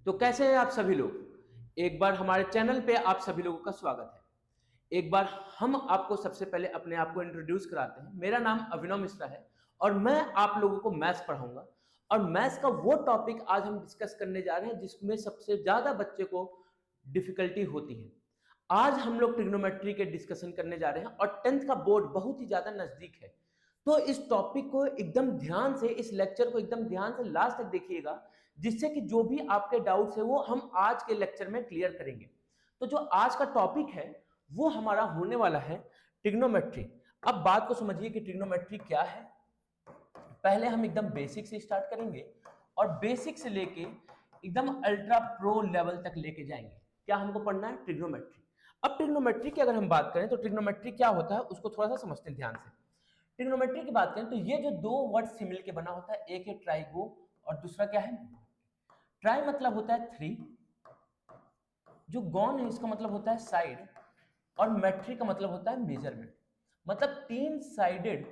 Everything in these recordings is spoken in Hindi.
तो कैसे हैं आप सभी लोग? एक बार हमारे चैनल पे आप सभी लोगों का स्वागत है। एक बार हम आपको सबसे पहले अपने आप को इंट्रोड्यूस कराते हैं। मेरा नाम अभिनव मिश्रा है और मैं आप लोगों को मैथ्स पढ़ाऊंगा। और मैथ्स का वो टॉपिक आज हम डिस्कस करने जा रहे हैं जिसमें सबसे ज्यादा बच्चे को डिफिकल्टी होती है। आज हम लोग ट्रिग्नोमेट्री के डिस्कशन करने जा रहे हैं और 10th का बोर्ड बहुत ही ज्यादा नजदीक है। तो इस टॉपिक को एकदम ध्यान से, इस लेक्चर को एकदम ध्यान से लास्ट तक देखिएगा, जिससे कि जो भी आपके डाउट्स है वो हम आज के लेक्चर में क्लियर करेंगे। तो जो आज का टॉपिक है वो हमारा होने वाला है ट्रिग्नोमेट्री। अब बात को समझिए कि ट्रिग्नोमेट्री क्या है। पहले हम एकदम बेसिक से स्टार्ट करेंगे और बेसिक से लेके एकदम अल्ट्रा प्रो लेवल तक लेके जाएंगे। क्या हमको पढ़ना है? ट्रिग्नोमेट्री। अब ट्रिग्नोमेट्री की अगर हम बात करें तो ट्रिग्नोमेट्री क्या होता है उसको थोड़ा सा समझते हैं ध्यान से। ट्रिग्नोमेट्री की बात करें तो ये जो दो वर्ड से मिलकर बना होता है, एक है ट्राइगो और दूसरा क्या है? ट्राई मतलब होता है थ्री, जो गॉन है इसका मतलब होता है साइड, और मेट्रिक का मतलब होता है मेजरमेंट। मतलब तीन साइडेड,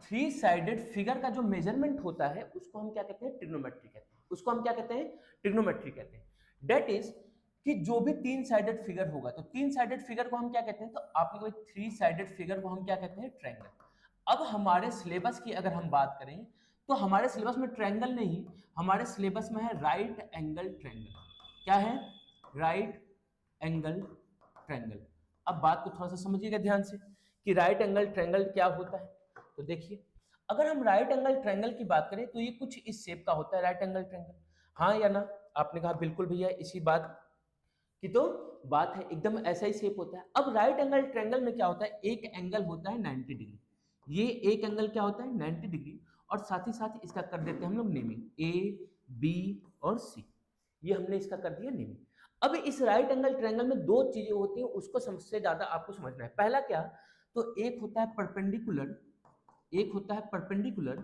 थ्री साइडेड फिगर का जो मेजरमेंट होता है उसको हम क्या कहते हैं? ट्रिग्नोमेट्री कहते हैं। उसको हम क्या कहते हैं? ट्रिग्नोमेट्री कहते हैं। डेट इज कि जो भी तीन साइडेड फिगर होगा, तो तीन साइडेड फिगर को हम क्या कहते हैं? तो आपने कोई थ्री साइडेड फिगर को हम क्या कहते हैं? ट्रायंगल। अब हमारे सिलेबस की अगर हम बात करें तो हमारे सिलेबस में ट्रायंगल नहीं, हमारे सिलेबस में है राइट एंगल ट्रायंगल। क्या है? Right angle triangle. अब बात को थोड़ा सा समझिएगा ध्यान से कि राइट एंगल ट्रायंगल क्या होता है। तो देखिए, अगर हम राइट एंगल ट्रायंगल की बात करें तो ये कुछ इस शेप का होता है राइट एंगल ट्रायंगल। हाँ या ना? आपने कहा बिल्कुल भैया, इसी बात की तो बात है, एकदम ऐसा ही शेप होता है। अब राइट एंगल ट्रायंगल में क्या होता है? एक एंगल होता है 90 डिग्री। ये एक एंगल क्या होता है? 90 डिग्री। और साथ ही साथ इसका कर देते हैं हम लोग नेमिंग, ए बी और सी। ये हमने इसका कर दिया नेमिंग। अब इस राइट एंगल ट्रायंगल में दो चीजें होती हैं, उसको सबसे ज्यादा आपको समझना है। पहला क्या? तो एक होता है परपेंडिकुलर, एक होता है परपेंडिकुलर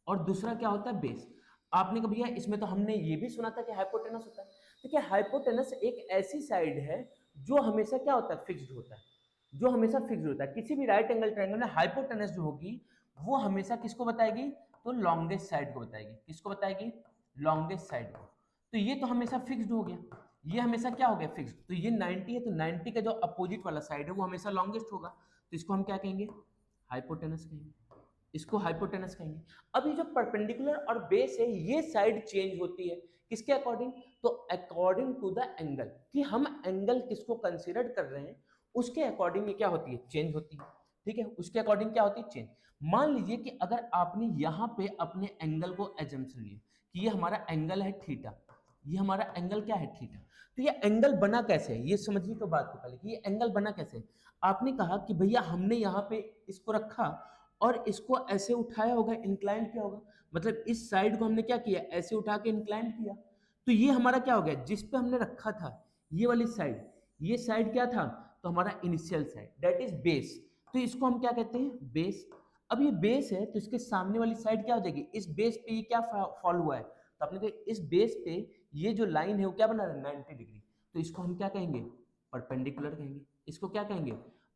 और दूसरा क्या होता है? बेस। आपने कभी इसमें तो हमने ये भी सुना था कि हाइपोटेनस होता है। देखिए, हाइपोटेनस एक ऐसी साइड है जो हमेशा क्या होता है? फिक्स्ड होता है। जो हमेशा फिक्स्ड होता है। किसी भी राइट एंगल ट्रायंगल में हाइपोटेनस जो होगी वो हमेशा किसको बताएगी? तो लॉन्गेस्ट साइड को बताएगी। किसको बताएगी? लॉन्गेस्ट साइड को। तो ये तो हमेशा फिक्स्ड हो गया, ये हमेशा क्या हो गया? फिक्स्ड। तो ये 90 है तो 90 का जो अपोजिट वाला साइड है वो हमेशा लॉन्गेस्ट होगा। तो इसको हम क्या कहेंगे? हाइपोटेनस कहेंगे। इसको हाइपोटेनस कहेंगे। अब ये जो परपेंडिकुलर और बेस है ये साइड चेंज होती है किसके अकॉर्डिंग? तो अकॉर्डिंग टू द एंगल, कि हम एंगल किसको कंसीडर कर रहे हैं उसके अकॉर्डिंग ये क्या होती है? चेंज होती है। ठीक है, उसके अकॉर्डिंग क्या होती है? चेंज। मान लीजिए कि अगर आपने यहां पे अपने एंगल को एजम्पशन लिया कि ये हमारा एंगल है थीटा, ये हमारा एंगल क्या है? थीटा। तो ये एंगल बना कैसे है ये समझिए। तो बात को पहले कि ये एंगल बना कैसे है। आपने कहा कि भैया हमने यहाँ पे इसको रखा और इसको ऐसे उठाया होगा, इंक्लाइन किया होगा। मतलब इस साइड को हमने क्या किया? ऐसे उठा के इंक्लाइन किया। तो ये हमारा क्या हो गया? जिस पे हमने रखा था ये वाली साइड, ये साइड क्या था? तो हमारा initial side, that is base. तो इसको हम क्या कहते हैं? बेस। अब ये बेस है तो इसके सामने वाली साइड क्या हो जाएगी? इस बेस पे ये क्या फॉल हुआ है? तो आपने कहा इस बेस पे ये जो लाइन है वो क्या बना रहा है? 90 डिग्री। तो इसको हम क्या कहेंगे? परपेंडिकुलर कहेंगे। इसको क्या कहेंगे?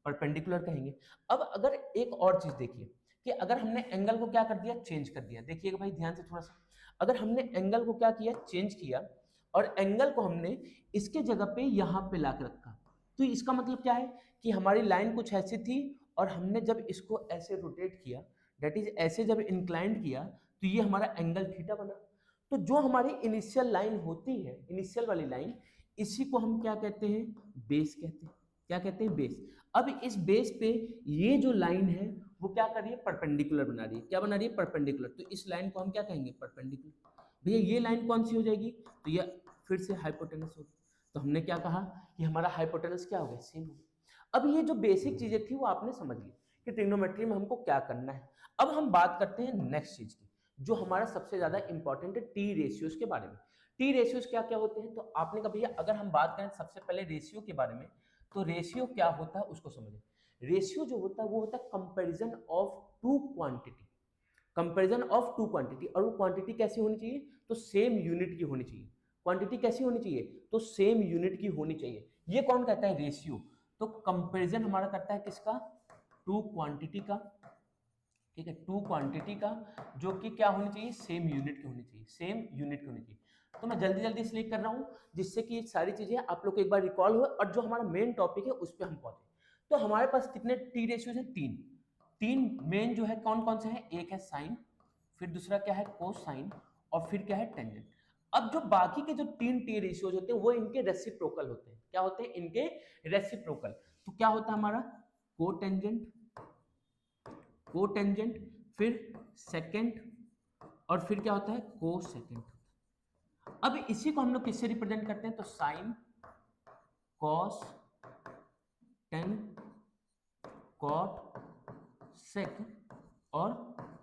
परपेंडिकुलर कहेंगे। अब अगर एक और चीज देखिए कि अगर हमने एंगल को क्या कर दिया? चेंज कर दिया। देखिएगा भाई ध्यान से थोड़ा सा, अगर हमने एंगल को क्या किया? चेंज किया और एंगल को हमने इसके जगह पे यहां पे ला रखा, तो इसका मतलब क्या है कि हमारी लाइन कुछ ऐसी थी और हमने जब इसको ऐसे रोटेट किया, दैट इज ऐसे जब इंक्लाइंड किया, तो ये हमारा एंगल थीटा बना। तो जो हमारी इनिशियल लाइन होती है, इनिशियल वाली लाइन, इसी को हम क्या कहते हैं? बेस कहते हैं। क्या कहते हैं? बेस। अब इस बेस पे ये जो लाइन है वो क्या कर रही है? परपेंडिकुलर बना रही है। क्या बना रही है? परपेंडिकुलर। तो इस लाइन को हम क्या कहेंगे? परपेंडिकुलर। भैया ये लाइन कौन सी हो जाएगी? तो ये फिर से हाइपोटेनस होगी। तो हमने क्या कहा कि हमारा हाइपोटेनस क्या हो गया? सेम हो गया। अब ये जो बेसिक चीजें थी वो आपने समझ ली कि ट्रिग्नोमेट्री में हमको क्या करना है। अब हम बात करते हैं नेक्स्ट चीज की, जो हमारा सबसे ज्यादा इंपॉर्टेंट है, टी रेशियोज के बारे में। टी रेशियोज क्या क्या होते हैं? तो आपने कहा भैया अगर हम बात करें सबसे पहले रेशियो के बारे में, तो रेशियो क्या होता है उसको समझें। रेशियो जो होता है वो होता है comparison of two quantity. Comparison of two quantity. और वो क्वांटिटी कैसी होनी चाहिए? तो सेम यूनिट की होनी चाहिए। क्वांटिटी कैसी होनी चाहिए? तो सेम यूनिट की होनी चाहिए। ये कौन कहता है? रेशियो। तो कंपैरिजन हमारा करता है किसका? टू क्वांटिटी का। ठीक है, टू क्वांटिटी का, जो कि क्या होनी चाहिए? सेम यूनिट की होनी चाहिए। सेम यूनिट की होनी चाहिए। तो मैं जल्दी जल्दी इसलिए कर रहा हूँ जिससे कि सारी चीजें आप लोग को एक बार रिकॉल हो और जो हमारा मेन टॉपिक है उस पर हम पहुंचे। तो हमारे पास कितने टी रेशियोज हैं? तीन। तीन मेन जो है कौन कौन से हैं? एक है साइन, फिर दूसरा क्या है कोसाइन, और फिर क्या है टेंजेंट। अब जो बाकी के जो तीन टी रेशियोज होते हैं वो इनके रेसिप्रोकल होते हैं। क्या होते हैं? इनके रेसिप्रोकल। तो क्या होता है हमारा कोटेंजेंट, कोटेंजेंट, फिर सेकेंड, और फिर क्या होता है कोसेकेंट। अब इसी को हम लोग किससे रिप्रेजेंट करते हैं? तो साइन, कॉस, टेन, कॉट, सेक और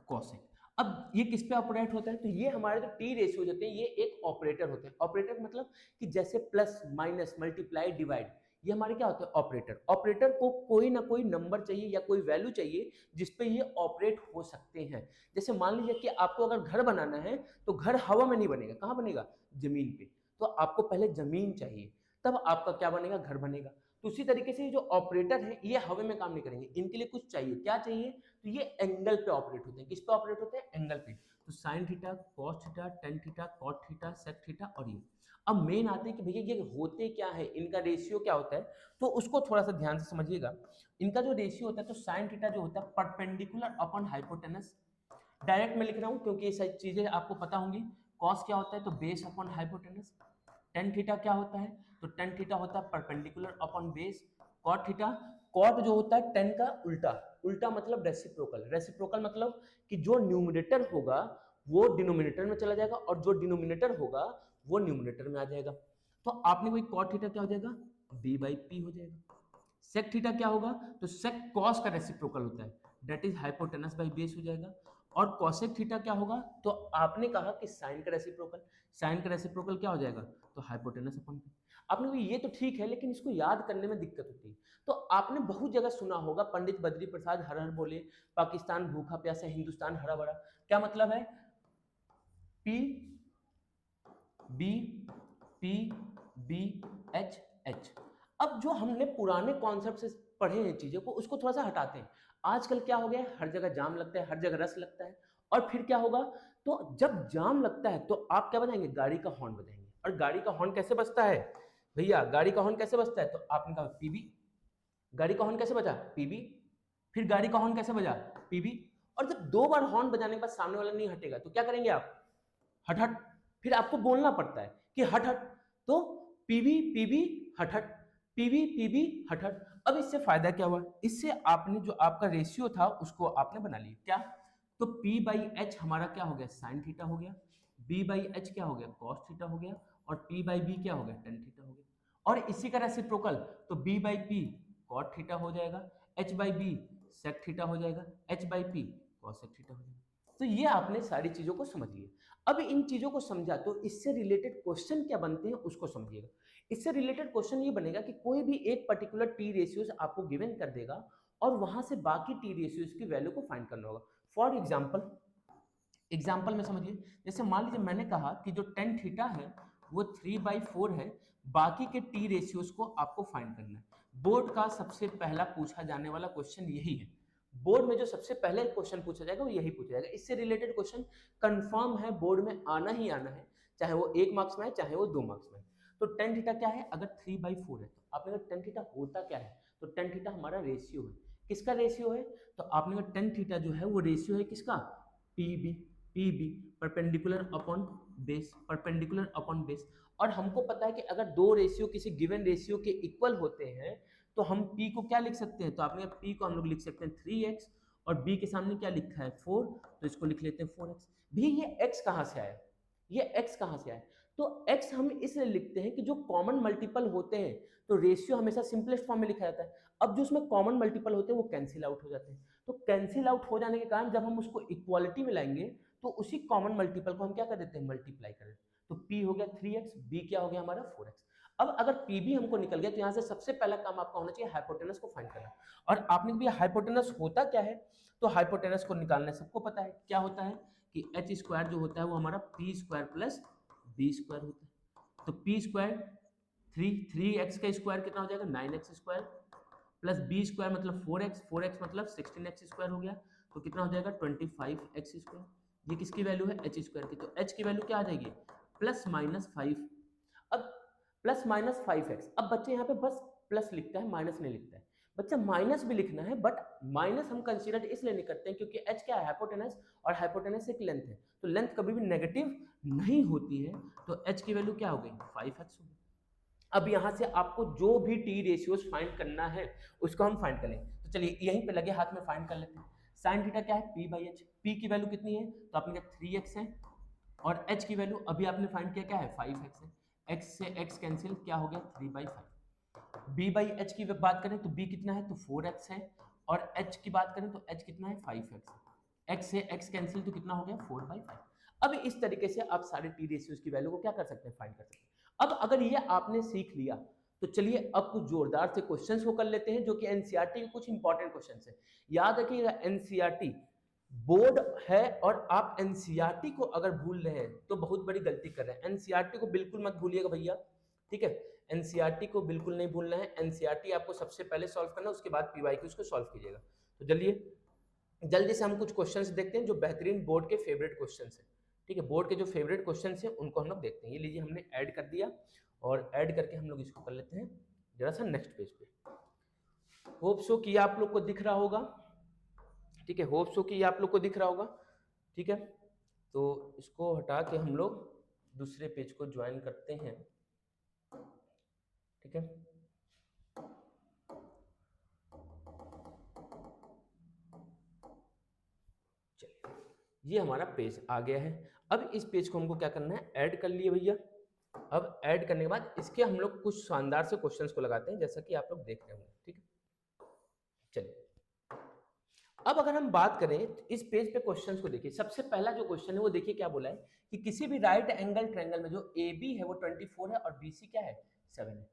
कॉसेक। अब ये किस पे ऑपरेट होता है? तो ये हमारे जो टी रेशियोज होते हैं ये एक ऑपरेटर होते हैं। ऑपरेटर मतलब कि जैसे प्लस, माइनस, मल्टीप्लाई, डिवाइड, ये हमारे क्या होते हैं? ऑपरेटर। ऑपरेटर को कोई ना कोई नंबर चाहिए या कोई वैल्यू चाहिए जिसपे ये ऑपरेट हो सकते हैं। जैसे मान लीजिए कि आपको अगर घर बनाना है तो घर हवा में नहीं बनेगा, कहाँ बनेगा? जमीन पे। तो आपको पहले जमीन चाहिए, तब आपका क्या बनेगा? घर बनेगा। तो उसी तरीके से जो ऑपरेटर है ये हवा में काम नहीं करेंगे, इनके लिए कुछ चाहिए। क्या चाहिए? तो ये एंगल पे ऑपरेट होते हैं। किस पे ऑपरेट होते हैं? एंगल पे। तो sine theta, cos theta, tan theta, cot theta, sec theta और ये। अब मेन आते हैं कि भैया ये होते क्या है, इनका रेशियो क्या होता है, तो उसको थोड़ा सा ध्यान से समझिएगा। इनका जो रेशियो होता है तो साइन थीटा जो होता है परपेंडिकुलर अपॉन हाइपोटेनस। डायरेक्ट में लिख रहा हूं क्योंकि ये सारी चीजें आपको पता होंगी। कॉस क्या होता है? तो base upon hypotenuse. Tan theta क्या होता है? तो टेन थीटा होता है perpendicular upon base. Cot theta, cot जो होता है टेन का उल्टा। उल्टा मतलब रेसिप्रोकल। रेसिप्रोकल मतलब कि जो न्यूमरेटर होगा वो डिनोमिनेटर में चला जाएगा और जो डिनोमिनेटर होगा वो न्यूमरेटर में आ जाएगा। तो आपने कोई कॉट थीटा क्या हो जाएगा? बी बाई पी हो जाएगा। सेक थीटा क्या होगा? तो सेक कॉस का रेसिप्रोकल होता है, that is hypotenuse by base हो जाएगा। और कॉसेक थीटा क्या होगा? तो आपने कहा कि साइन का रेसिप्रोकल। साइन का रेसिप्रोकल क्या हो जाएगा? तो हाइपोटेनस अपॉन पी। आपने कहा ये तो ठीक है लेकिन इसको याद करने में दिक्कत होती है। तो आपने बहुत जगह सुना होगा पंडित बद्री प्रसाद हर हर बोले, पाकिस्तान भूखा प्यासा, हिंदुस्तान हरा भरा। क्या मतलब है? P B P B H H. अब जो हमने पुराने कॉन्सेप्ट से पढ़े हैं चीजों को उसको थोड़ा सा हटाते हैं। आजकल क्या हो गया है, हर जगह जाम लगता है, हर जगह रस लगता है। और फिर क्या होगा? तो जब जाम लगता है तो आप क्या बजाएंगे? गाड़ी का हॉर्न बजाएंगे। और गाड़ी का हॉर्न कैसे बजता है भैया? गाड़ी का हॉर्न कैसे बजता है? तो आपने कहा पीबी। गाड़ी का हॉर्न कैसे बजा? पीबी। फिर गाड़ी का हॉर्न कैसे बजा? पीबी। और जब दो बार हॉर्न बजाने के बाद सामने वाला नहीं हटेगा तो क्या करेंगे आप? हट हट। फिर आपको बोलना पड़ता है कि हट हट। तो पीबी पीबी हट हट, पीबी पीबी हट हट। अब इससे फायदा क्या हुआ? इससे आपने जो आपका रेशियो था उसको आपने बना लिया। क्या? तो P बाई एच हमारा क्या हो गया? साइन थीटा हो गया। B बाई एच क्या हो गया? कॉस थीटा हो गया। और P बाई बी क्या हो गया? टेन थीटा हो गया। और इसी का रेसिप्रोकल तो B by P cot theta हो जाएगा, H by B sec theta हो जाएगा, H by P cosec theta हो जाएगा। तो ये आपने सारी चीजों को समझ लिया। अब इन चीजों को समझा तो इससे रिलेटेड क्वेश्चन क्या बनते हैं उसको समझिएगा। इससे रिलेटेड क्वेश्चन ये बनेगा कि कोई भी एक पर्टिकुलर टी रेशियोज आपको गिवन कर देगा और वहां से बाकी टी रेशियोज की वैल्यू को फाइंड करना होगा। फॉर एग्जाम्पल में समझिए, जैसे मान लीजिए मैंने कहा कि जो टेन थीटा है वो 3/4 है, बाकी के टी रेशियोज को आपको फाइंड करना है। बोर्ड का सबसे पहला पूछा जाने वाला क्वेश्चन यही है। बोर्ड में जो सबसे पहले क्वेश्चन पूछा जाएगा वो यही पूछा जाएगा। इससे रिलेटेड क्वेश्चन कंफर्म है बोर्ड में आना ही आना है, चाहे वो 1 मार्क्स में है चाहे वो 2 मार्क्स में है। तो टेन थीटा क्या है? अगर 3/4 है तो आपने कहा टेन थीटा होता क्या है? तो टेन थीटा हमारा रेशियो है। किसका रेशियो है? तो आपने कहा टेन थीटा जो है वो रेशियो है किसका? PB. PB perpendicular upon base, perpendicular upon base. और हमको पता है कि अगर दो रेशियो किसी गिवन रेशियो के इक्वल होते हैं तो हम p को क्या लिख सकते हैं? तो आपने p को हम लोग लिख सकते हैं 3x, और b के सामने क्या लिखा है? 4, तो इसको लिख लेते हैं 4x। भी ये x कहाँ से आया? ये x कहाँ से आया? तो x हम इसलिए लिखते हैं कि जो कॉमन मल्टीपल होते हैं तो रेशियो हमेशा सिंपलेस्ट फॉर्म में लिखा जाता है। अब जो उसमें कॉमन मल्टीपल होते हैं वो कैंसिल आउट हो जाते हैं। तो कैंसिल आउट हो जाने के कारण जब हम उसको इक्वालिटी में लाएंगे तो उसी कॉमन मल्टीपल को हम क्या कर देते हैं? मल्टीप्लाई कर देते हैं। तो p हो गया 3x, b क्या हो गया हमारा? 4x। अब अगर पीबी हमको निकल गया तो यहाँ से सबसे पहला काम आपका होना चाहिए हाइपोटेनस को फाइंड करना। और आपने भी हाइपोटेनस होता क्या है? तो हाइपोटेनस को निकालना सबको पता है क्या होता है कि एच स्क्वायर जो होता है वो हमारा P square plus B square होता है। तो पी स्क्वायर 3x का स्क्वायर कितना हो जाएगा? 9x square plus B square मतलब 4x मतलब 16x स्क्वायर हो गया। तो कितना हो जाएगा? 25x square. ये किसकी वैल्यू है? एच स्क्वायर की। तो एच की वैल्यू क्या आ जाएगी? Plus minus 5। अब प्लस माइनस 5x, अब बच्चे यहाँ पे बस प्लस लिखता है, माइनस नहीं लिखता है। बच्चा माइनस भी लिखना है, बट माइनस हम कंसीडर इसलिए नहीं करते हैं क्योंकि h क्या है, हाइपोटेनस, और हाइपोटेनस एक लेंथ है, तो लेंथ कभी भी नेगेटिव नहीं होती है, तो h की वैल्यू क्या हो गई, 5x हो गई। अब यहाँ से आपको जो भी टी रेशियोज फाइंड करना है उसको हम फाइंड करेंगे, तो चलिए यहीं पे लगे हाथ में फाइंड कर लेते हैं। साइन थीटा क्या है, p बाई एच, p की वैल्यू कितनी है, तो आपने कहा 3x है, और h की वैल्यू अभी आपने फाइंड किया क्या है, 5x है, x से x कैंसिल, क्या हो गया 3/5। b बाई एच की बात करें तो b कितना है, तो 4x है, और h की बात करें तो h कितना है, 5x, x से x कैंसिल तो कितना हो गया 4/5। अब इस तरीके से आप सारे टी रेशियोज की वैल्यू को क्या कर सकते हैं, फाइंड कर सकते हैं। अब अगर ये आपने सीख लिया तो चलिए अब कुछ जोरदार से क्वेश्चंस को कर लेते हैं जो कि एनसीईआरटी के कुछ इंपॉर्टेंट क्वेश्चंस हैं। याद रखिएगा एनसीईआरटी बोर्ड है, और आप एनसीईआरटी को अगर भूल रहे हैं तो बहुत बड़ी गलती कर रहे हैं। एनसीईआरटी को बिल्कुल मत भूलिएगा भैया, ठीक है, एनसीईआरटी को बिल्कुल नहीं भूलना है। एनसीईआरटी आपको सबसे पहले सॉल्व करना, उसके बाद पीवाईक्यूज को सॉल्व कीजिएगा। तो चलिए जल्दी से हम कुछ क्वेश्चंस देखते हैं जो बेहतरीन बोर्ड के फेवरेट क्वेश्चंस हैं, ठीक है, बोर्ड के जो फेवरेट क्वेश्चंस हैं उनको हम लोग देखते हैं। ये लीजिए हमने ऐड कर दिया, और ऐड करके हम लोग इसको कर लेते हैं जरा सा नेक्स्ट पेज पे। होप सो कि आप लोग को दिख रहा होगा, ठीक है, होप सो कि आप लोग को दिख रहा होगा, ठीक है। तो इसको हटा के हम लोग दूसरे पेज को ज्वाइन करते हैं, ठीक है। चलिए ये हमारा पेज आ गया है। अब इस पेज को हमको क्या करना है, ऐड कर लिए भैया। अब ऐड करने के बाद इसके हम लोग कुछ शानदार से क्वेश्चंस को लगाते हैं जैसा कि आप लोग देख रहे होंगे, ठीक है। चलिए अब अगर हम बात करें तो इस पेज पे क्वेश्चंस को देखिए। सबसे पहला जो क्वेश्चन है वो देखिए क्या बोला है कि किसी भी राइट एंगल ट्रायंगल में जो AB है वो 24 है और BC क्या है 7 है।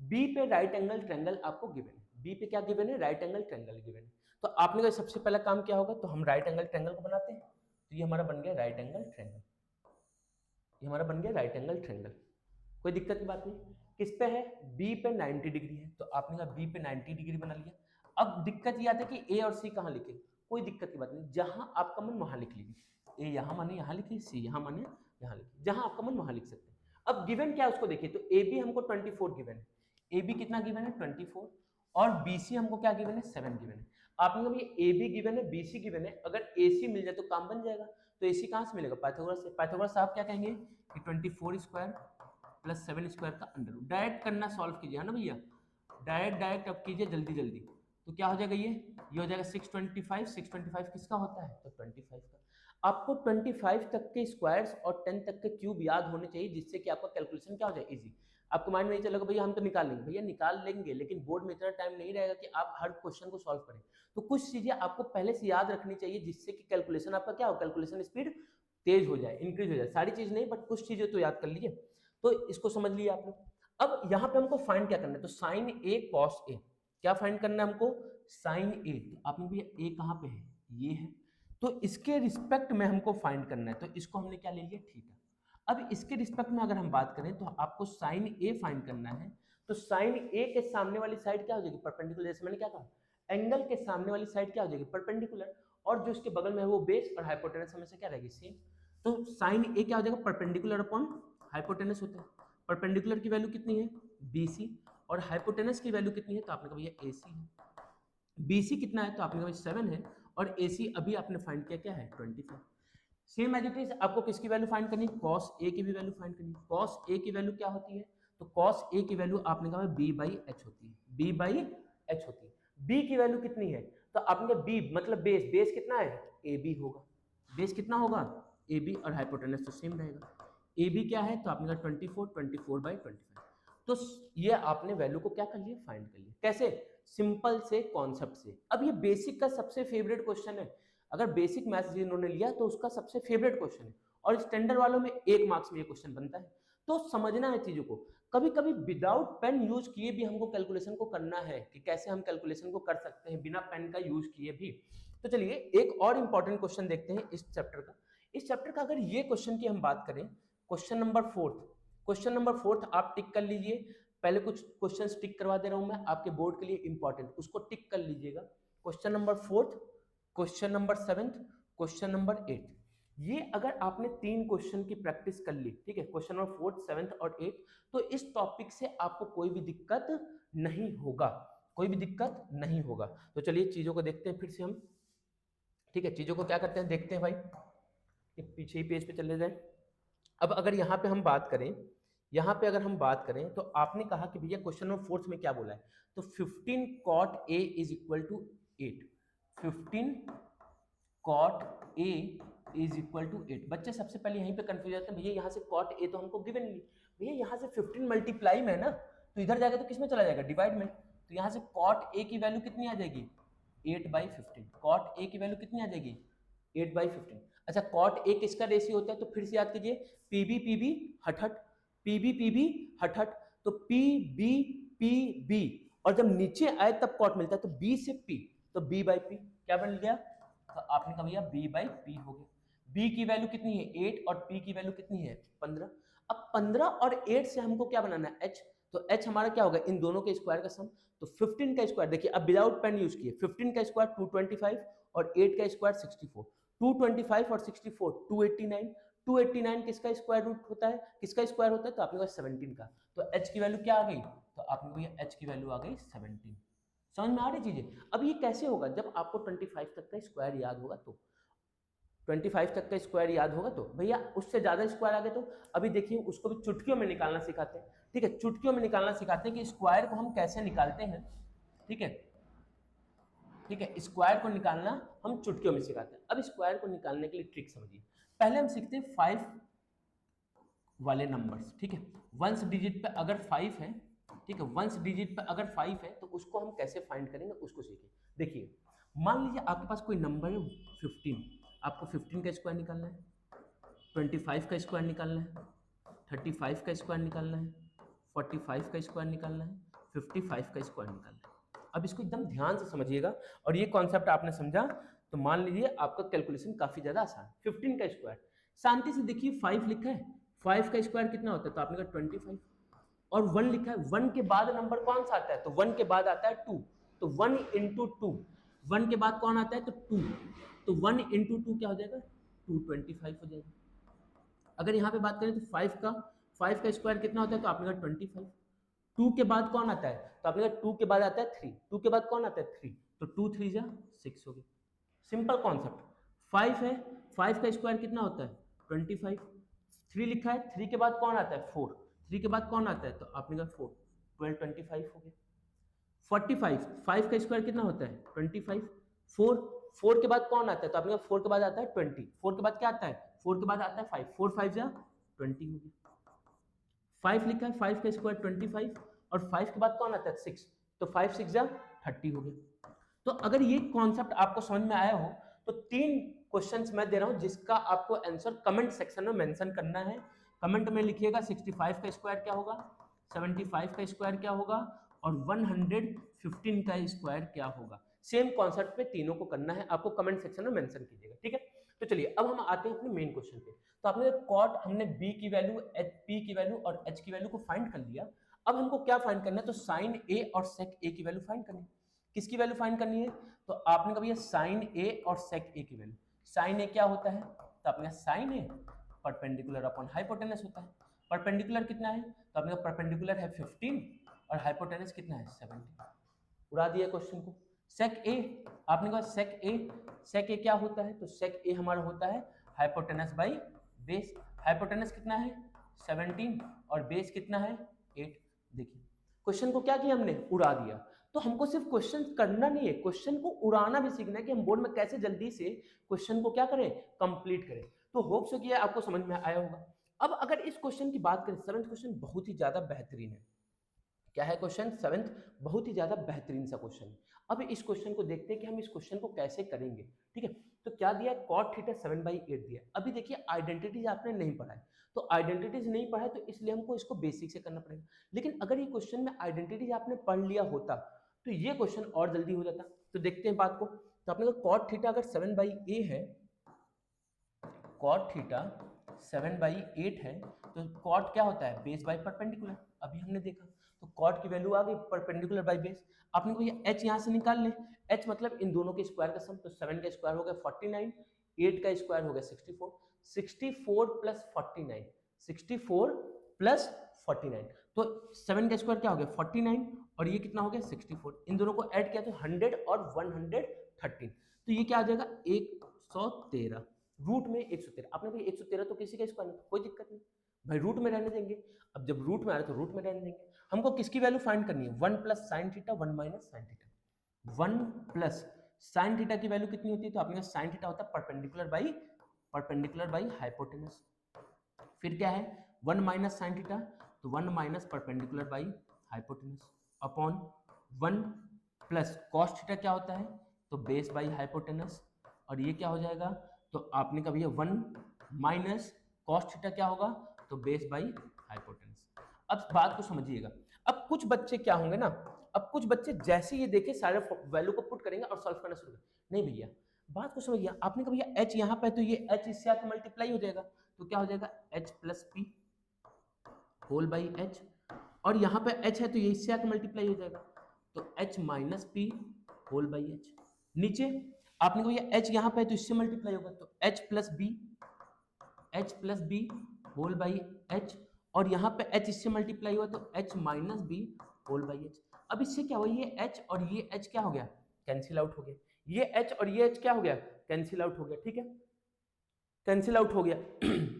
बी पे राइट एंगल ट्रायंगल आपको गिवन है, बी पे क्या गिवन है, राइट एंगल ट्रायंगल गिवन है। तो आपने का सबसे पहला काम क्या होगा, तो हम राइट एंगल ट्रायंगल को बनाते हैं। तो ये हमारा बन गया राइट एंगल ट्रायंगल, ये हमारा बन गया राइट एंगल ट्रायंगल, कोई दिक्कत की बात नहीं। किस पे है, बी पे 90 डिग्री है, तो आपने कहा बी पे 90 डिग्री बना लिया। अब दिक्कत ये आती है कि ए और सी कहाँ लिखे, कोई दिक्कत की बात नहीं, जहां आपका मन वहां लिख लीजिए। ए यहाँ माने यहाँ लिखिए, सी यहाँ माने यहाँ लिखिए, जहां आपका मन वहां लिख सकते हैं। अब गिवन क्या है उसको देखिए, तो ए बी हमको 24 गिवन है, ए बी कितना गिवन है 24, और बी सी हमको क्या गिवन है 7 गिवन है। आपने कहा ए बी गिवन है, बी सी गिवन है, अगर ए सी मिल जाए तो काम बन जाएगा। तो ए सी कहाँ से मिलेगा, पाइथागोरस से। पाइथागोरस साहब क्या कहेंगे कि 24 स्क्वायर प्लस 7 स्क्वायर का अंडर रूट। डायरेक्ट करना, सॉल्व कीजिए, है ना भैया, डायरेक्ट अब कीजिए जल्दी जल्दी। तो क्या हो जाएगा, ये हो जाएगा 625। 625 किसका होता है, तो 25 का। आपको 25 तक के स्क्वायर्स और 10 तक के क्यूब याद होने चाहिए, जिससे कि आपका कैलकुलेशन क्या हो जाए, इजी। आपको माइंड में नहीं चलेगा भैया हम तो निकाल लेंगे, भैया निकाल लेंगे, लेकिन बोर्ड में इतना टाइम नहीं रहेगा कि आप हर क्वेश्चन को सॉल्व करें। तो कुछ चीजें आपको पहले से याद रखनी चाहिए, जिससे कि कैलकुलेशन आपका क्या हो, कैलकुलेशन स्पीड तेज हो जाए, इंक्रीज हो जाए। सारी चीज नहीं, बट कुछ चीजें तो याद कर लीजिए। तो इसको समझ लिया आप लोग। अब यहाँ पे हमको फाइंड क्या करना है, तो साइन ए कॉस ए, क्या फाइंड करना है हमको, साइन ए। तो आपने भैया ए कहाँ पे है, ये है, तो इसके रिस्पेक्ट में हमको फाइंड करना है, तो इसको हमने क्या ले लिया, थीटा। अब इसके रिस्पेक्ट में अगर हम बात करें तो आपको साइन ए फाइंड करना है, तो साइन ए के सामने वाली साइड क्या हो जाएगी, परपेंडिकुलर। जैसे मैंने क्या कहा, एंगल के सामने वाली साइड क्या हो जाएगी, परपेंडिकुलर, और जो इसके बगल में है वो बेस, और हाइपोटेनस हमेशा क्या रहेगी, सेम। तो साइन ए क्या हो जाएगा, परपेंडिकुलर अपॉन हाइपोटेनस होता है। परपेंडिकुलर की वैल्यू कितनी है, BC, और हाइपोटेनस की वैल्यू कितनी है, तो आपने कहा भैया AC है। BC कितना है, तो आपने कहा 7 है, और AC अभी आपने फाइंड किया क्या है 25। सेम एज इट इज आपको किसकी वैल्यू फाइंड करनी है, cos A की भी वैल्यू फाइंड करनी है। cos A की वैल्यू क्या होती है, तो cos A की वैल्यू आपने कहा B/H होती है, B/H होती है। B की वैल्यू कितनी है, तो आपने कहा B मतलब बेस, बेस कितना है, AB होगा, बेस कितना होगा AB, और हाइपोटेनस तो सेम रहेगा। AB क्या है, तो आपने कहा 24/25। तो ये आपने वैल्यू को क्या कर लिया, फाइंड कर लिया। कैसे, सिंपल से कॉन्सेप्ट से। अब ये बेसिक का सबसे फेवरेट क्वेश्चन है, अगर बेसिक मैथ्स जिन्होंने लिया तो उसका सबसे फेवरेट क्वेश्चन है, और स्टैंडर्ड वालों में 1 मार्क्स में ये क्वेश्चन बनता है। तो समझना है चीजों को, कभी कभी विदाउट पेन यूज किए भी हमको कैलकुलेशन को करना है, कि कैसे हम कैलकुलेशन को कर सकते हैं बिना पेन का यूज किए भी। तो चलिए एक और इंपॉर्टेंट क्वेश्चन देखते हैं इस चैप्टर का। इस चैप्टर का अगर ये क्वेश्चन की हम बात करें, क्वेश्चन नंबर 4, क्वेश्चन नंबर 4 आप टिक कर लीजिए। पहले कुछ क्वेश्चंस टिक करवा दे रहा हूं मैं आपके बोर्ड के लिए इंपॉर्टेंट, उसको टिक कर लीजिएगा। Question number 4, question number 7, question number 8। ये अगर आपने 3 क्वेश्चन की प्रैक्टिस कर ली, ठीक है, क्वेश्चन नंबर 4th 7th और 8th, तो इस टॉपिक से आपको कोई भी दिक्कत नहीं होगा, कोई भी दिक्कत नहीं होगा। तो चलिए चीजों को देखते हैं फिर से हम, ठीक है, चीजों को क्या करते हैं देखते हैं भाई, ये पीछे ही पेज पे चले जाए। अब अगर यहाँ पे हम बात करें, यहाँ पे अगर हम बात करें तो आपने कहा कि भैया क्वेश्चन नंबर 4th में क्या बोला है, तो 15 cot a is equal to 8, 15 cot a is equal to 8। बच्चे सबसे पहले यहीं पे कंफ्यूज जाते हैं, भैया यहाँ से cot a तो हमको गिवन नहीं, भैया यहाँ से 15 मल्टीप्लाई में है ना, तो इधर जाएगा तो किस में चला जाएगा, डिवाइड में, तो यहाँ से cot a की वैल्यू कितनी आ जाएगी, 8/15। cot a की वैल्यू कितनी आ जाएगी, 8/15। अच्छा cot a किसका रेशियो होता है, तो फिर से याद कीजिए, pb pb हट हट, pb pb हट हट, तो pb pb, और जब नीचे आए तब cot मिलता है, तो b से p, तो b/p क्या बन गया, तो आपने कहा भैया b/p हो गया। b की वैल्यू कितनी है 8 और p की वैल्यू कितनी है 15। अब 15 और 8 से हमको क्या बनाना है h, तो h हमारा क्या होगा, इन दोनों के स्क्वायर का सम, तो 15 का स्क्वायर देखिए, अब विदाउट पेन यूज किए, 15 का स्क्वायर 225 और 8 का स्क्वायर 64, 225 और 64 289, 289 किसका स्क्वायर रूट होता है, किसका स्क्वायर होता है, तो आपने कहा 17 का, तो h की वैल्यू क्या आ गई, तो आपने कहा h की वैल्यू आ गई 17। समझ में आ रही चीजें। अब ये कैसे होगा, जब आपको 25 तक का स्क्वायर याद होगा, तो 25 तक का स्क्वायर याद होगा, तो भैया उससे ज्यादा स्क्वायर आ गए तो अभी देखिए उसको भी चुटकियों में निकालना सिखाते हैं, ठीक है, चुटकियों में निकालना सिखाते हैं कि स्क्वायर को हम कैसे निकालते हैं, ठीक है, ठीक है, स्क्वायर को निकालना हम चुटकियों में सिखाते हैं। अब स्क्वायर को निकालने के लिए ट्रिक समझिए, पहले हम सीखते हैं 5 वाले नंबर्स, ठीक है, वंस डिजिट पे अगर 5 है, ठीक है, वंस डिजिट पे अगर 5 है तो उसको हम कैसे फाइंड करेंगे उसको सीखें। देखिए मान लीजिए आपके पास कोई नंबर है 15, आपको 15 का स्क्वायर निकालना है, 25 का स्क्वायर निकालना है, 35 का स्क्वायर निकालना है, 45 का स्क्वायर निकालना है, 55 का स्क्वायर निकालना है। अब इसको एकदम ध्यान से समझिएगा, और ये कॉन्सेप्ट आपने समझा तो मान लीजिए आपका कैलकुलेशन काफी ज्यादा आसान। 15 का स्क्वायर शांति से देखिए, 5 लिखा है, 5 का स्क्वायर कितना होता है, तो आपने कहा 25, और 1 लिखा है, 1 के बाद नंबर कौन सा आता है, तो 1 के बाद आता है 2, तो 1 इंटू 2, 1 के बाद कौन आता है, तो 2, तो 1 इंटू 2 क्या हो जाएगा, 225 हो जाएगा। अगर यहाँ पे बात करें तो 5 का स्क्वायर कितना होता है, तो आपने कहा 25, 2 के बाद कौन आता है, तो आपने कहा 2 के बाद आता है 3, 2 के बाद कौन आता है 3, तो 2 3 जा 6 हो गया। सिंपल कॉन्सेप्ट, 5 है, 5 का स्क्वायर कितना होता है 25, 3 लिखा है, 3 के बाद कौन आता है 4, 3 के बाद कौन आता है, तो आपने कहा 4, 12 25 हो गया। 45, 5 का स्क्वायर कितना होता है 25, 4 के बाद कौन आता है, तो आपने कहा 4 के बाद आता है 20, 4 के बाद क्या आता है, 4 के बाद आता है 5, 4 5 जा 20 हो गया। 5 लिखा है, 5 का स्क्वायर 25, और 5 के बाद कौन आता है 6, तो 5 6 जा 30 हो गया। तो अगर ये कॉन्सेप्ट आपको समझ में आया हो तो 3 क्वेश्चंस मैं दे रहा हूं जिसका आपको आंसर कमेंट सेक्शन में मेंशन करना है। कमेंट में लिखिएगा 65 का स्क्वायर क्या होगा, 75 का स्क्वायर क्या होगा, और 115 का स्क्वायर क्या होगा। सेम कॉन्सेप्ट पे तीनों को करना है, आपको कमेंट सेक्शन में मेंशन कीजिएगा, ठीक है। तो चलिए अब हम आते हैं अपने मेन क्वेश्चन पे। तो आपने कॉट, हमने b की वैल्यू, p की वैल्यू और h की वैल्यू को फाइंड कर लिया। अब हमको क्या फाइंड करना है, तो साइन a और सेक a की वैल्यू फाइंड करनी है। किसकी वैल्यू फाइंड करनी है, तो आपने कहा भैया साइन a और सेक a की वैल्यू। साइन a क्या होता है, तो आपने sine a perpendicular upon hypotenuse होता है। परपेंडिकुलर कितना है, तो आपने परपेंडिकुलर है 15 और हाइपोटेनस कितना है 70। उड़ा दिया क्वेश्चन को। सेक ए, आपने कहा सेक ए क्या होता है, तो सेक ए हमारा होता है हाइपोटेनस बाई बेस। हाइपोटेनस कितना है 17 और बेस कितना है 8। देखिए क्वेश्चन को क्या किया हमने, उड़ा दिया। तो हमको सिर्फ क्वेश्चन करना नहीं है, क्वेश्चन को उड़ाना भी सीखना है कि हम बोर्ड में कैसे जल्दी से क्वेश्चन को क्या करें, कंप्लीट करें। तो होप सो कि आपको समझ में आया होगा। अब अगर इस क्वेश्चन की बात करें, 7th क्वेश्चन बहुत ही ज्यादा बेहतरीन है। क्या है क्वेश्चन 7th, बहुत ही ज्यादा बेहतरीन सा क्वेश्चन है। अब इस क्वेश्चन को देखते हैं कि हम इस क्वेश्चन को कैसे करेंगे, ठीक है। तो क्या दिया है, cot थीटा 7/8 दिया है। अभी देखिए आइडेंटिटीज आपने नहीं पढ़ा है, तो आइडेंटिटीज नहीं पढ़ा है तो इसलिए हमको इसको बेसिक से करना पड़ेगा। लेकिन अगर ये क्वेश्चन में आइडेंटिटीज आपने पढ़ लिया होता तो ये क्वेश्चन और जल्दी हो जाता। तो देखते हैं बात को। तो आपने कहा cot थीटा अगर 7/a है, cot थीटा 7/8 है, तो cot क्या होता है, बेस बाई परपेंडिकुलर। अभी हमने देखा, तो cot की वैल्यू आ गई परपेंडिकुलर बाई बेस। आपने को ये h यहाँ से निकाल ले, h मतलब इन दोनों के स्क्वायर का सम, तो 7 का स्क्वायर हो गया 49, 8 का स्क्वायर हो गया 64, 64 प्लस 49, 64 प्लस 49, तो 7 का स्क्वायर क्या हो गया 49 और ये कितना हो गया 64, इन दोनों को ऐड किया तो 100 और 113, तो ये क्या आ जाएगा 113, रूट में 113। आपने भाई 113 तो किसी का स्क्वायर नहीं, कोई दिक्कत नहीं भाई, रूट में रहने देंगे। अब जब रूट में आ रहा है तो रूट में रहने देंगे। हमको किसकी वैल्यू फाइंड करनी है 1 plus sine theta 1 minus sine theta. 1 plus sine theta की वैल्यू कितनी होती है, तो आपके पास साइन थीटा होता है परपेंडिकुलर बाई हाइपोटेनस। फिर क्या है 1 माइनस साइन थीटा, तो 1 minus perpendicular by hypotenuse upon 1 plus cos theta क्या होता है, तो बेस बाई हाइपोटेनस, और ये क्या हो जाएगा, तो आपने कहा भैया 1 माइनस कॉस थीटा क्या होगा, तो बेस बाई हाइपोटेनस। अब बात को समझिएगा। अब कुछ बच्चे क्या होंगे ना, अब कुछ बच्चे जैसे ये देखे सारे वैल्यू को पुट करेंगे और सॉल्व करना शुरू करेंगे। नहीं भैया, बात को समझिए, आपने कहा भैया h यहाँ पे, तो ये h इससे आके मल्टीप्लाई हो जाएगा, तो क्या हो जाएगा h plus P whole by h, और यहाँ पे h है तो ये इससे आके मल्टीप्लाई हो जाएगा, तो h minus P whole by h। नीचे आपने कहा भैया h यहाँ पे है तो इससे मल्टीप्लाई होगा, तो h plus B whole by h, और यहाँ पे h इससे मल्टीप्लाई हुआ तो h minus B whole by h। अब इससे क्या हुआ, ये h और ये h क्या हो गया, कैंसिल आउट हो गया, ये h और ये h क्या हो गया, कैंसिल आउट हो गया, ठीक है, कैंसिल आउट हो गया।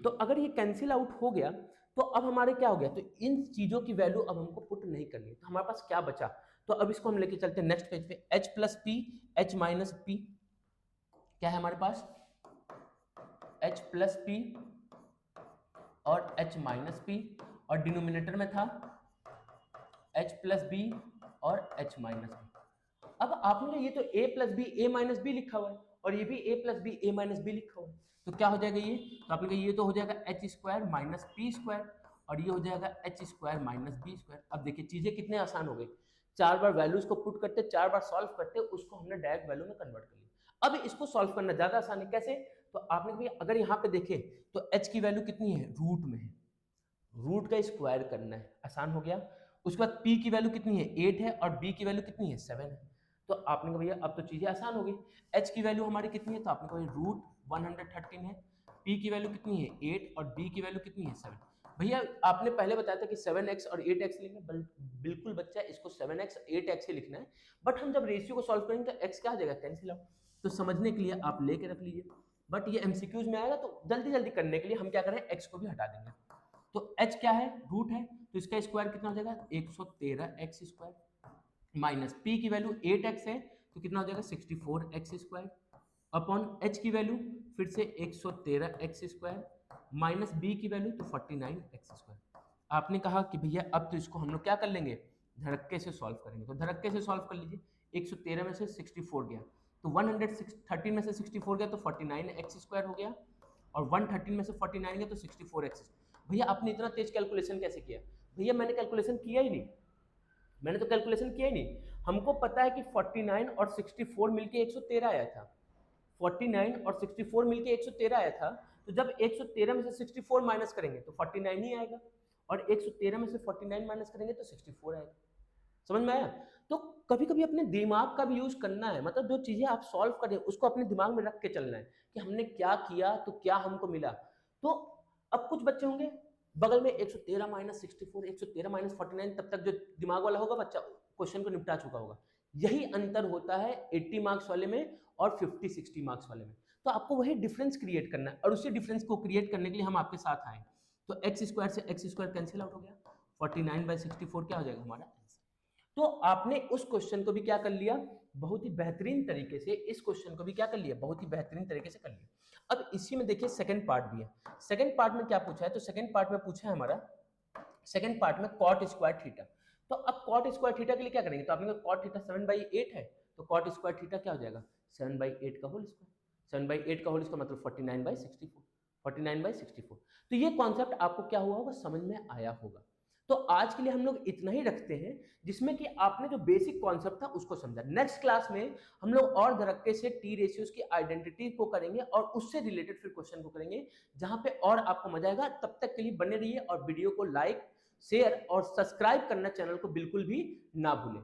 तो अगर ये कैंसिल आउट हो गया तो अब हमारे क्या हो गया, तो इन चीजों की वैल्यू अब हमको पुट नहीं करनी है, तो हमारे पास क्या बचा, तो अब इसको हम लेके चलते हैं नेक्स्ट पेज पे। h plus P h minus P क्या है हमारे पास, h प्लस पी और h माइनस पी, और डिनोमिनेटर में था h प्लस बी और h माइनस बी। अब आपने ये तो a plus B A minus B लिखा हुआ है, और ये भी a plus B A minus B लिखा हुआ है, तो क्या हो जाएगा ये, तो आपने कहा ये तो हो जाएगा H square minus P square, और ये हो जाएगा H square minus B square. अब देखिए चीजें कितने आसान हो गई, 4 बार वैल्यूज को पुट करते, 4 बार सॉल्व करते, उसको हमने डायरेक्ट वैल्यू में कन्वर्ट कर लिया। अब इसको सॉल्व करना ज्यादा आसान है, कैसे, तो आपने भी अगर यहाँ पे देखे तो h की वैल्यू कितनी है, रूट में है, रूट का स्क्वायर करना है, आसान हो गया। उसके बाद p की वैल्यू कितनी है 8 है, और b की वैल्यू कितनी है 7 है, तो आपने कहा भैया अब तो चीजें आसान हो गई। h की वैल्यू हमारी कितनी है, तो आपने कहा रूट 113 है, p की वैल्यू कितनी है 8 और b की वैल्यू कितनी है 7। भैया आपने पहले बताया था कि 7x और 8x लेंगे, बिल्कुल बच्चा इसको 7x 8x ही लिखना है, बट हम जब रेशियो को सॉल्व करेंगे तो x क्या आ जाएगा कैंसिल आउट, तो समझने के लिए आप लेके रख लीजिए, बट ये एमसीक्यूज में आएगा तो जल्दी जल्दी करने के लिए हम क्या करें x को भी हटा देंगे। तो h क्या है, रूट है, तो इसका स्क्वायर कितना हो जाएगा 113x स्क्वायर, माइनस p की वैल्यू 8x है तो कितना हो जाएगा 64x स्क्वायर, अपॉन h की वैल्यू फिर से 113x स्क्वायर, माइनस b की वैल्यू तो 49x स्क्वायर। आपने कहा कि भैया अब तो इसको हम लोग क्या कर लेंगे, धड़क्के से सॉल्व करेंगे, तो धड़क्के से सॉल्व कर लीजिए। 113 में से 64 गया तो 113 में से 64 गया तो 49x स्क्वायर हो गया, और 113 में से 49 गया तो 64x। भैया आपने इतना तेज कैलकुलेशन कैसे किया, भैया मैंने कैलकुलेशन किया ही नहीं, मैंने तो कैलकुलेशन किया ही नहीं, हमको पता है कि 49 और 64 मिलके 113 आया था, 49 और 64 मिलके 113 आया था, तो जब 113 में से 64 माइनस करेंगे तो 49 ही आएगा, और 113 में से 49 माइनस करेंगे तो 64 आएगा। समझ में आया, तो कभी कभी अपने दिमाग का भी यूज करना है, मतलब जो चीजें आप सॉल्व करें उसको अपने दिमाग में रख के चलना है कि हमने क्या किया तो क्या हमको मिला। तो अब कुछ बच्चे होंगे बगल में 113 माइनस 64 113 माइनस 49, तब तक जो दिमाग वाला होगा बच्चा क्वेश्चन को निपटा चुका होगा। यही अंतर होता है 80 मार्क्स वाले में और 50-60 मार्क्स वाले में, तो आपको वही डिफरेंस क्रिएट करना है, और उसी डिफरेंस को क्रिएट करने के लिए हम आपके साथ आए। तो एक्स स्क्वायर से एक्स स्क्वायर कैंसिल आउट हो गया, 49/64 क्या हो जाएगा हमारा आंसर। तो आपने उस क्वेश्चन को भी क्या कर लिया, बहुत ही बेहतरीन तरीके से, इस क्वेश्चन को भी क्या कर लिया, बहुत ही बेहतरीन तरीके से कर लिया। अब इसी में देखिए सेकंड पार्ट भी है, सेकंड पार्ट में क्या पूछा है, तो सेकंड पार्ट में पूछा है हमारा, सेकंड पार्ट में कॉट स्क्वायर थीटा। तो अब कॉट स्क्वायर थीटा के लिए क्या करेंगे, तो आपने कॉट थीटा 7/8 है, तो कॉट स्क्वायर थीटा क्या हो जाएगा 7/8 का होल स्क्वायर, 7/8 का होल स्क्वायर मतलब 49/64, 49/64। तो ये कॉन्सेप्ट आपको क्या हुआ होगा, समझ में आया होगा। तो आज के लिए हम लोग इतना ही रखते हैं, जिसमें कि आपने जो बेसिक कॉन्सेप्ट था उसको समझा। नेक्स्ट क्लास में हम लोग और धड़क्के से टी रेशियोज की आइडेंटिटी को करेंगे और उससे रिलेटेड फिर क्वेश्चन को करेंगे, जहां पे और आपको मजा आएगा। तब तक के लिए बने रहिए और वीडियो को लाइक, शेयर और सब्सक्राइब करना चैनल को बिल्कुल भी ना भूलें।